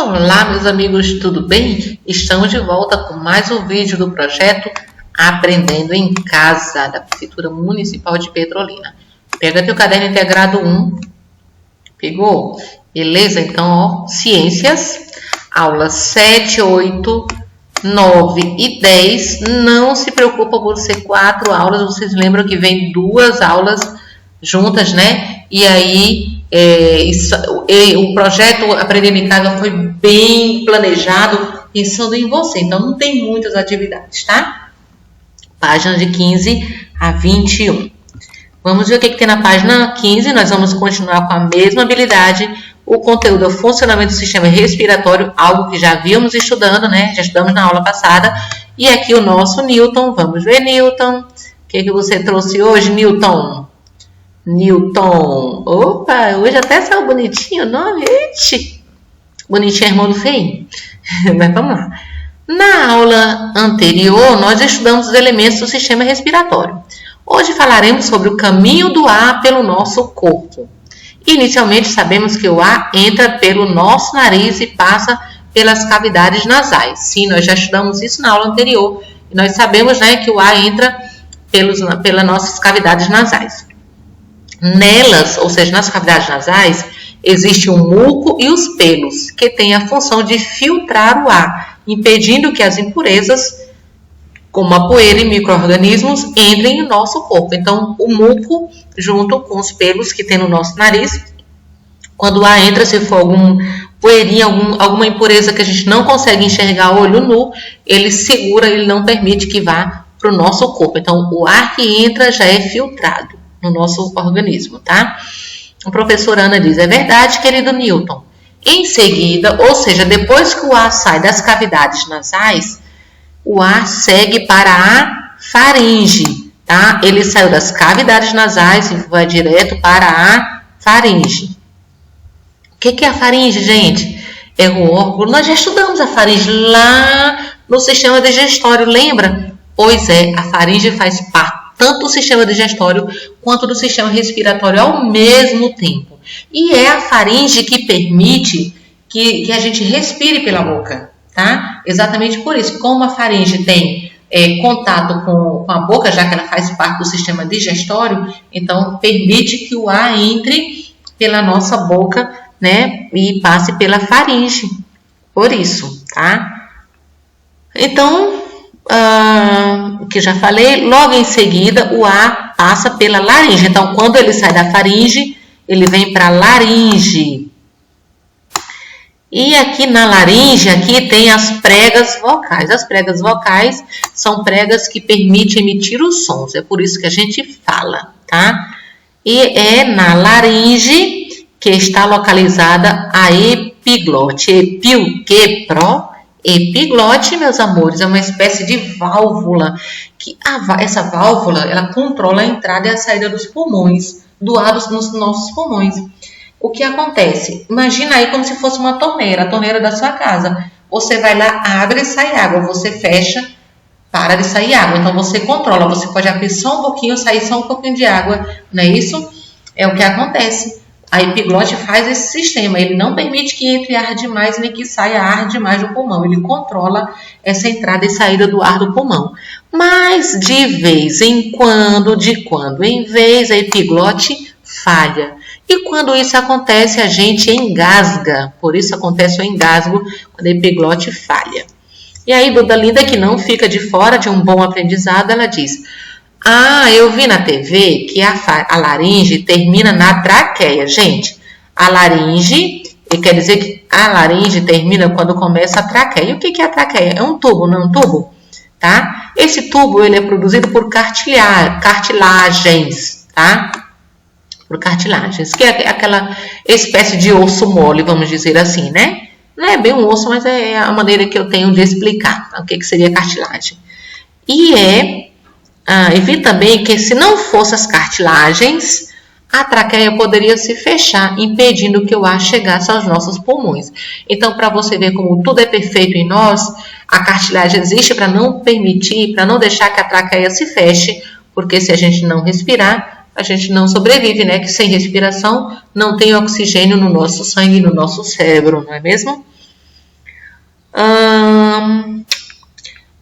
Olá, meus amigos, tudo bem? Estamos de volta com mais um vídeo do projeto Aprendendo em Casa, da Prefeitura Municipal de Petrolina. Pega teu caderno integrado 1. Pegou? Beleza? Então, ó, Ciências, aulas 7, 8, 9 e 10. Não se preocupa por ser 4 aulas. Vocês lembram que vem 2 aulas juntas, né? E aí... o projeto Aprendendo em Casa foi bem planejado, pensando em você. Então, não tem muitas atividades, tá? Página de 15 a 21. Vamos ver o que tem na página 15. Nós vamos continuar com a mesma habilidade. O conteúdo é o funcionamento do sistema respiratório, algo que já havíamos estudando, né? Já estudamos na aula passada. E aqui o nosso Newton. Vamos ver, Newton. O que você trouxe hoje, Newton? Newton. Opa, hoje até saiu bonitinho o nome. Ixi. Bonitinho é irmão do feio. Mas vamos lá. Na aula anterior, nós estudamos os elementos do sistema respiratório. Hoje falaremos sobre o caminho do ar pelo nosso corpo. Inicialmente, sabemos que o ar entra pelo nosso nariz e passa pelas cavidades nasais. Sim, nós já estudamos isso na aula anterior. E nós sabemos, né, que o ar entra pelas nossas cavidades nasais. Nelas, ou seja, nas cavidades nasais, existe o muco e os pelos, que têm a função de filtrar o ar, impedindo que as impurezas, como a poeira e micro-organismos, entrem no nosso corpo. Então, o muco, junto com os pelos que tem no nosso nariz, quando o ar entra, se for algum poeirinha, alguma impureza que a gente não consegue enxergar a olho nu, ele segura, ele não permite que vá para o nosso corpo. Então, o ar que entra já é filtrado no nosso organismo, tá? A professora Ana diz, é verdade, querido Newton. Em seguida, ou seja, depois que o ar sai das cavidades nasais, o ar segue para a faringe, tá? Ele saiu das cavidades nasais e vai direto para a faringe. O que é a faringe, gente? É o órgão, nós já estudamos a faringe lá no sistema digestório, lembra? Pois é, a faringe faz parte tanto do sistema digestório quanto do sistema respiratório ao mesmo tempo. E é a faringe que permite que a gente respire pela boca, tá? Exatamente por isso, como a faringe tem contato com a boca, já que ela faz parte do sistema digestório, então permite que o ar entre pela nossa boca, né? E passe pela faringe. Por isso, tá? Então... que já falei, logo em seguida o ar passa pela laringe. Então, quando ele sai da faringe, ele vem para a laringe. E aqui na laringe, aqui tem as pregas vocais. As pregas vocais são pregas que permitem emitir os sons. É por isso que a gente fala, tá? E é na laringe que está localizada a epiglote. Epiglote, meus amores, é uma espécie de válvula, que essa válvula, ela controla a entrada e a saída dos pulmões, do ar nos nossos pulmões. O que acontece? Imagina aí como se fosse uma torneira, a torneira da sua casa. Você vai lá, abre e sai água, você fecha, para de sair água. Então você controla, você pode abrir só um pouquinho, sair só um pouquinho de água, não é isso? É o que acontece. A epiglote faz esse sistema, ele não permite que entre ar demais nem que saia ar demais do pulmão, ele controla essa entrada e saída do ar do pulmão. Mas de vez em quando, de quando em vez, a epiglote falha. E quando isso acontece, a gente engasga, por isso acontece o engasgo quando a epiglote falha. E aí, Duda Linda, que não fica de fora de um bom aprendizado, ela diz... eu vi na TV que a laringe termina na traqueia. Gente, a laringe, quer dizer que a laringe termina quando começa a traqueia. E o que é a traqueia? É um tubo, não é um tubo? Tá? Esse tubo ele é produzido por cartilagens, tá? Por cartilagens, que é aquela espécie de osso mole, vamos dizer assim, né? Não é bem um osso, mas é a maneira que eu tenho de explicar o que seria cartilagem. E vi também que se não fosse as cartilagens, a traqueia poderia se fechar, impedindo que o ar chegasse aos nossos pulmões. Então, para você ver como tudo é perfeito em nós, a cartilagem existe para não permitir, para não deixar que a traqueia se feche, porque se a gente não respirar, a gente não sobrevive, né? Que sem respiração não tem oxigênio no nosso sangue, no nosso cérebro, não é mesmo?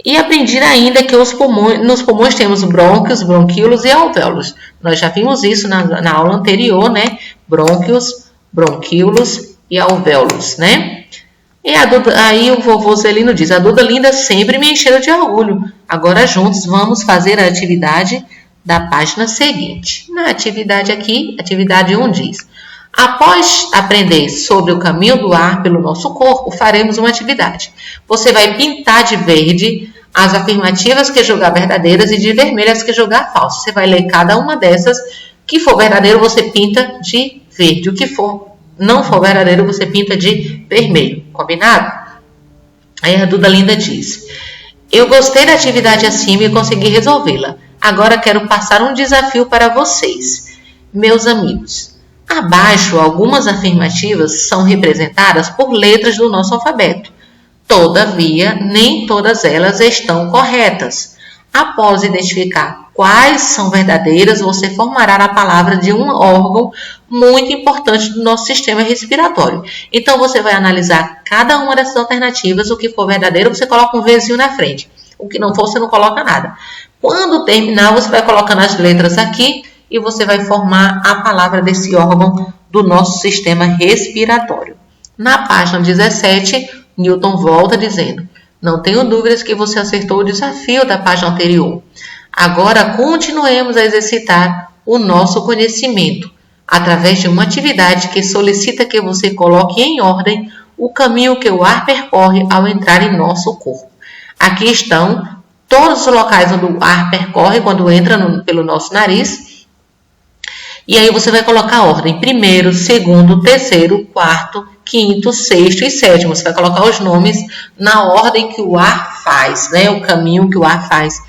E aprendi ainda que nos pulmões temos brônquios, bronquíolos e alvéolos. Nós já vimos isso na aula anterior, né? Brônquios, bronquíolos e alvéolos, né? E aí o vovô Zelino diz, a Duda linda sempre me encheu de orgulho. Agora juntos vamos fazer a atividade da página seguinte. Na atividade aqui, atividade 1 diz, após aprender sobre o caminho do ar pelo nosso corpo, faremos uma atividade. Você vai pintar de verde as afirmativas que julgar verdadeiras e de vermelho as que julgar falsas. Você vai ler cada uma dessas. Que for verdadeiro, você pinta de verde. O que não for verdadeiro, você pinta de vermelho. Combinado? Aí a Duda linda diz, eu gostei da atividade acima e consegui resolvê-la. Agora quero passar um desafio para vocês, meus amigos. Abaixo, algumas afirmativas são representadas por letras do nosso alfabeto. Todavia, nem todas elas estão corretas. Após identificar quais são verdadeiras, você formará a palavra de um órgão muito importante do nosso sistema respiratório. Então, você vai analisar cada uma dessas alternativas. O que for verdadeiro, você coloca um Vzinho na frente. O que não for, você não coloca nada. Quando terminar, você vai colocando as letras aqui e você vai formar a palavra desse órgão do nosso sistema respiratório. Na página 17, Newton volta dizendo, não tenho dúvidas que você acertou o desafio da página anterior. Agora continuemos a exercitar o nosso conhecimento através de uma atividade que solicita que você coloque em ordem o caminho que o ar percorre ao entrar em nosso corpo. Aqui estão todos os locais onde o ar percorre quando entra pelo nosso nariz. E aí você vai colocar a ordem, primeiro, segundo, terceiro, quarto, quinto, sexto e sétimo. Você vai colocar os nomes na ordem que o ar faz, né? O caminho que o ar faz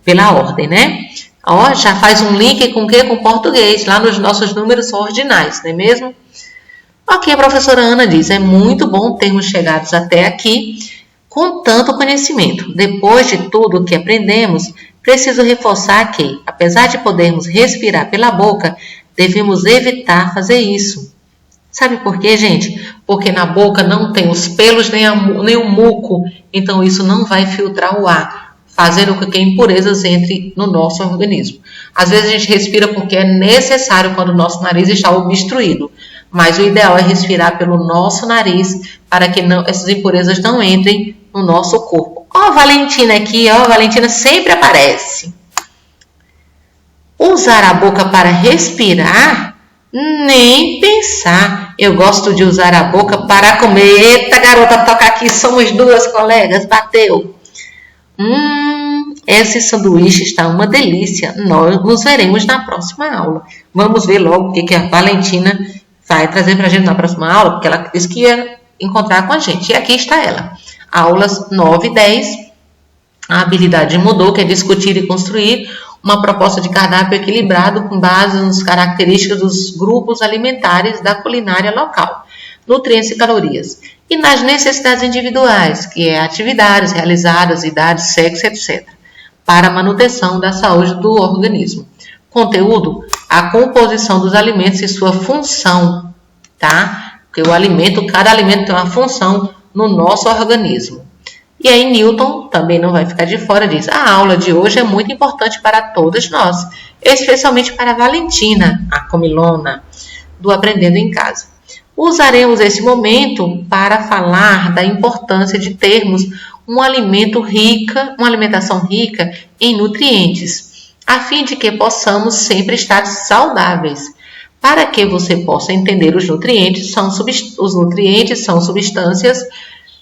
pela ordem, né? Ó, já faz um link com o quê? Com o português, lá nos nossos números ordinais, não é mesmo? Ok, a professora Ana diz, é muito bom termos chegado até aqui com tanto conhecimento. Depois de tudo o que aprendemos, preciso reforçar que, apesar de podermos respirar pela boca, devemos evitar fazer isso. Sabe por quê, gente? Porque na boca não tem os pelos nem o muco, então isso não vai filtrar o ar, fazendo com que impurezas entrem no nosso organismo. Às vezes a gente respira porque é necessário quando o nosso nariz está obstruído, mas o ideal é respirar pelo nosso nariz para que essas impurezas não entrem no nosso corpo. Ó a Valentina aqui, ó, a Valentina sempre aparece. Usar a boca para respirar? Nem pensar. Eu gosto de usar a boca para comer. Eita, garota, toca aqui. Somos duas colegas. Bateu. Esse sanduíche está uma delícia. Nós nos veremos na próxima aula. Vamos ver logo o que a Valentina vai trazer para a gente na próxima aula, porque ela disse que ia encontrar com a gente. E aqui está ela. Aulas 9 e 10. A habilidade mudou, que é discutir e construir uma proposta de cardápio equilibrado com base nas características dos grupos alimentares da culinária local, nutrientes e calorias, e nas necessidades individuais, que é atividades realizadas, idade, sexo, etc., para a manutenção da saúde do organismo. Conteúdo, a composição dos alimentos e sua função, tá? Porque cada alimento tem uma função no nosso organismo. E aí Newton também não vai ficar de fora, diz, a aula de hoje é muito importante para todos nós, especialmente para a Valentina, a comilona, do Aprendendo em Casa. Usaremos esse momento para falar da importância de termos uma alimentação rica em nutrientes, a fim de que possamos sempre estar saudáveis. Para que você possa entender os nutrientes são substâncias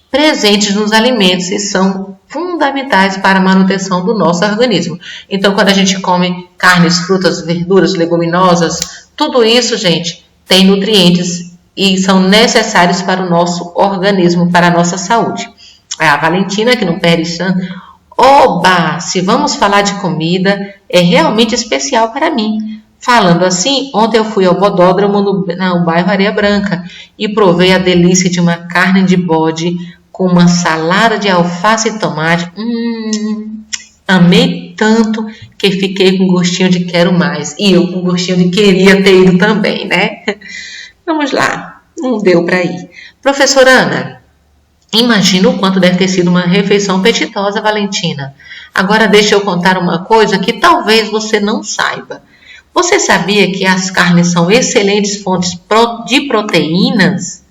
presentes nos alimentos e são fundamentais para a manutenção do nosso organismo. Então, quando a gente come carnes, frutas, verduras, leguminosas, tudo isso, gente, tem nutrientes e são necessários para o nosso organismo, para a nossa saúde. A Valentina, que não perde chance. Oba! Se vamos falar de comida, é realmente especial para mim. Falando assim, ontem eu fui ao Bodódromo no bairro Areia Branca e provei a delícia de uma carne de bode com uma salada de alface e tomate. Amei tanto que fiquei com gostinho de quero mais. E eu com gostinho de queria ter ido também, né? Vamos lá, não deu para ir. Professora Ana, Imagina o quanto deve ter sido uma refeição apetitosa, Valentina. Agora deixa eu contar uma coisa que talvez você não saiba. Você sabia que as carnes são excelentes fontes de proteínas?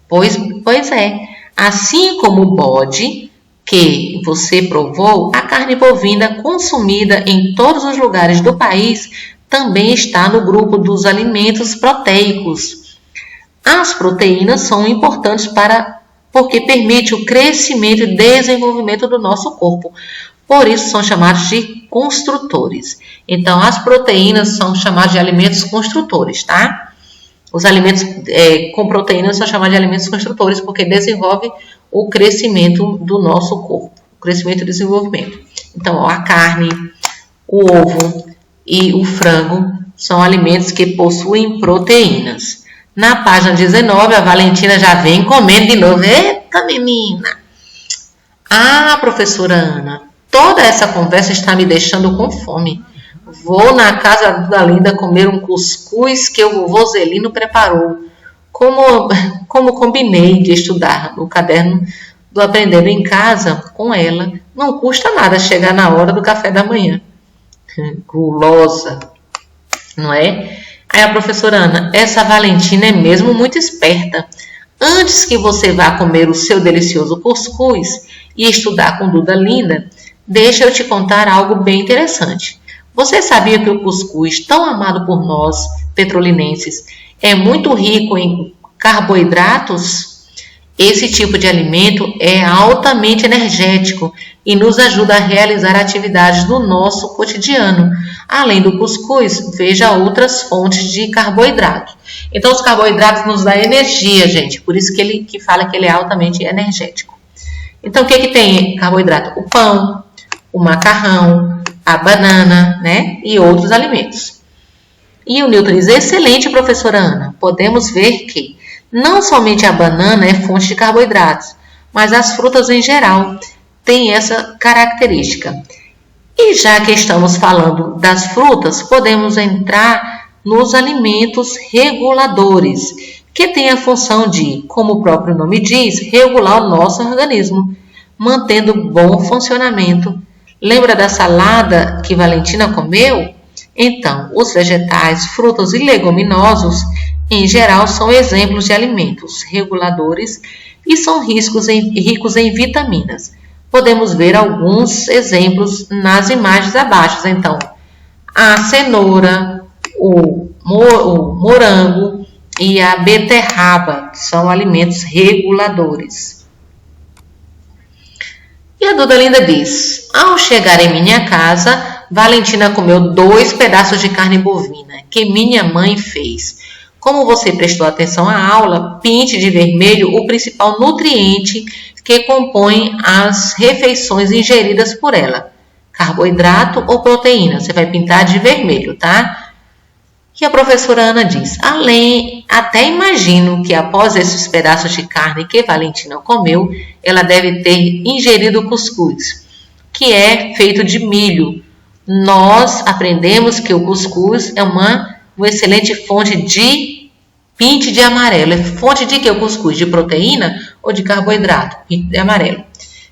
Pois é. Assim como o bode que você provou, a carne bovina consumida em todos os lugares do país também está no grupo dos alimentos proteicos. As proteínas são importantes porque permite o crescimento e desenvolvimento do nosso corpo. Por isso são chamados de construtores. Então, as proteínas são chamadas de alimentos construtores, tá? Os alimentos com proteínas são chamados de alimentos construtores porque desenvolve o crescimento do nosso corpo, o crescimento e desenvolvimento. Então, a carne, o ovo e o frango são alimentos que possuem proteínas. Na página 19, a Valentina já vem comendo de novo. Eita, menina! Ah, professora Ana, toda essa conversa está me deixando com fome. Vou na casa da Linda comer um cuscuz que o vovô Zelino preparou. Como combinei de estudar no caderno do Aprendendo em Casa com ela, não custa nada chegar na hora do café da manhã. Gulosa, não é? Aí a professora Ana, essa Valentina é mesmo muito esperta. Antes que você vá comer o seu delicioso cuscuz e estudar com Duda Linda, deixa eu te contar algo bem interessante. Você sabia que o cuscuz, tão amado por nós, petrolinenses, é muito rico em carboidratos? Esse tipo de alimento é altamente energético e nos ajuda a realizar atividades do nosso cotidiano. Além do cuscuz, veja outras fontes de carboidratos. Então, os carboidratos nos dão energia, gente. Por isso que ele fala que ele é altamente energético. Então, o que tem carboidrato? O pão, o macarrão, a banana, né? E outros alimentos. E o Newton diz, excelente, professora Ana. Podemos ver que não somente a banana é fonte de carboidratos, mas as frutas em geral têm essa característica. E já que estamos falando das frutas, podemos entrar nos alimentos reguladores, que têm a função de, como o próprio nome diz, regular o nosso organismo, mantendo bom funcionamento. Lembra da salada que Valentina comeu? Então, os vegetais, frutas e leguminosos, em geral, são exemplos de alimentos reguladores e são ricos em vitaminas. Podemos ver alguns exemplos nas imagens abaixo. Então, a cenoura, o morango e a beterraba são alimentos reguladores. E a Duda Linda diz, ao chegar em minha casa, Valentina comeu 2 pedaços de carne bovina que minha mãe fez. Como você prestou atenção à aula, pinte de vermelho o principal nutriente que compõe as refeições ingeridas por ela. Carboidrato ou proteína, você vai pintar de vermelho, tá? E a professora Ana diz, até imagino que após esses pedaços de carne que Valentina comeu, ela deve ter ingerido cuscuz, que é feito de milho. Nós aprendemos que o cuscuz é uma excelente fonte de pinte de amarelo. É fonte de que o cuscuz? De proteína ou de carboidrato? Pinte de amarelo.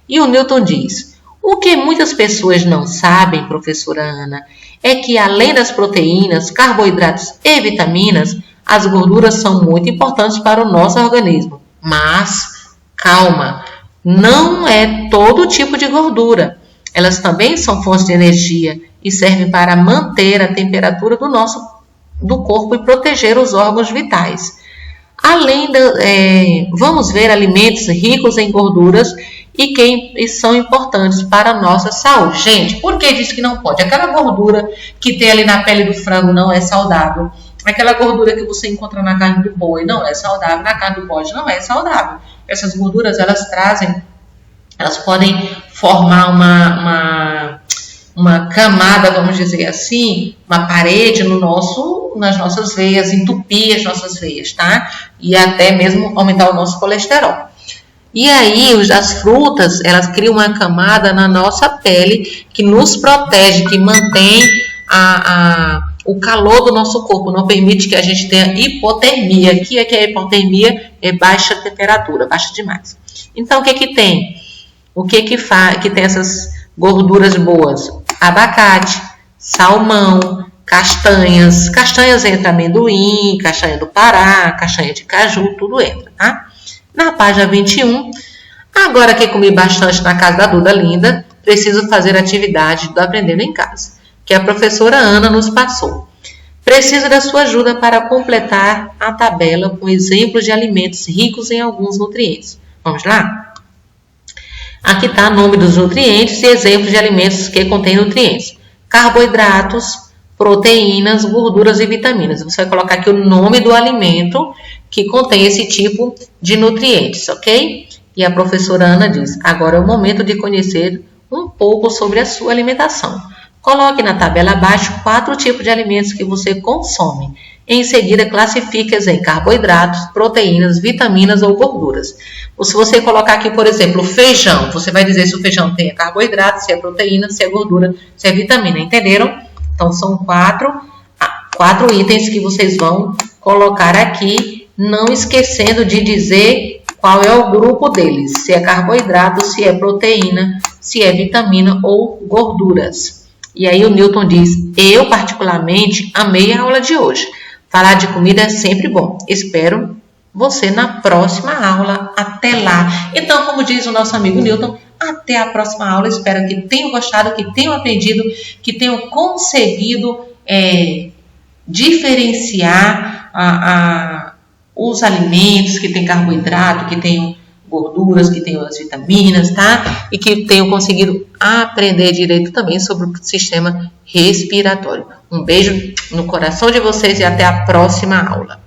E o Newton diz, o que muitas pessoas não sabem, professora Ana, é que além das proteínas, carboidratos e vitaminas, as gorduras são muito importantes para o nosso organismo. Mas, calma, não é todo tipo de gordura. Elas também são fontes de energia e servem para manter a temperatura do corpo e proteger os órgãos vitais. Vamos ver alimentos ricos em gorduras e que são importantes para a nossa saúde. Gente, por que diz que não pode? Aquela gordura que tem ali na pele do frango não é saudável. Aquela gordura que você encontra na carne do boi não é saudável. Na carne do bode não é saudável. Essas gorduras, elas podem formar uma camada, vamos dizer assim, uma parede nas nossas veias, entupir as nossas veias, tá? E até mesmo aumentar o nosso colesterol. E aí, as frutas, elas criam uma camada na nossa pele que nos protege, que mantém o calor do nosso corpo, não permite que a gente tenha hipotermia. Aqui é que a hipotermia é baixa temperatura, baixa demais. Então, o que que tem? O que que tem essas gorduras boas? Abacate, salmão, castanhas. Castanhas entra amendoim, castanha do Pará, castanha de caju, tudo entra, tá? Na página 21, agora que comi bastante na casa da Duda Linda, preciso fazer a atividade do Aprendendo em Casa, que a professora Ana nos passou. Preciso da sua ajuda para completar a tabela com exemplos de alimentos ricos em alguns nutrientes. Vamos lá? Aqui está o nome dos nutrientes e exemplos de alimentos que contêm nutrientes. Carboidratos, proteínas, gorduras e vitaminas. Você vai colocar aqui o nome do alimento que contém esse tipo de nutrientes, ok? E a professora Ana diz, agora é o momento de conhecer um pouco sobre a sua alimentação. Coloque na tabela abaixo 4 tipos de alimentos que você consome. Em seguida, classifique-os em carboidratos, proteínas, vitaminas ou gorduras. Ou se você colocar aqui, por exemplo, feijão, você vai dizer se o feijão tem carboidrato, se é proteína, se é gordura, se é vitamina. Entenderam? Então, são 4 itens que vocês vão colocar aqui, não esquecendo de dizer qual é o grupo deles. Se é carboidrato, se é proteína, se é vitamina ou gorduras. E aí o Newton diz, eu particularmente amei a aula de hoje. Falar de comida é sempre bom. Espero você na próxima aula. Até lá. Então, como diz o nosso amigo Newton, até a próxima aula. Espero que tenham gostado, que tenham aprendido, que tenham conseguido diferenciar os alimentos que têm carboidrato, que têm gorduras, que tenham as vitaminas, tá? E que tenham conseguido aprender direito também sobre o sistema respiratório. Um beijo no coração de vocês e até a próxima aula.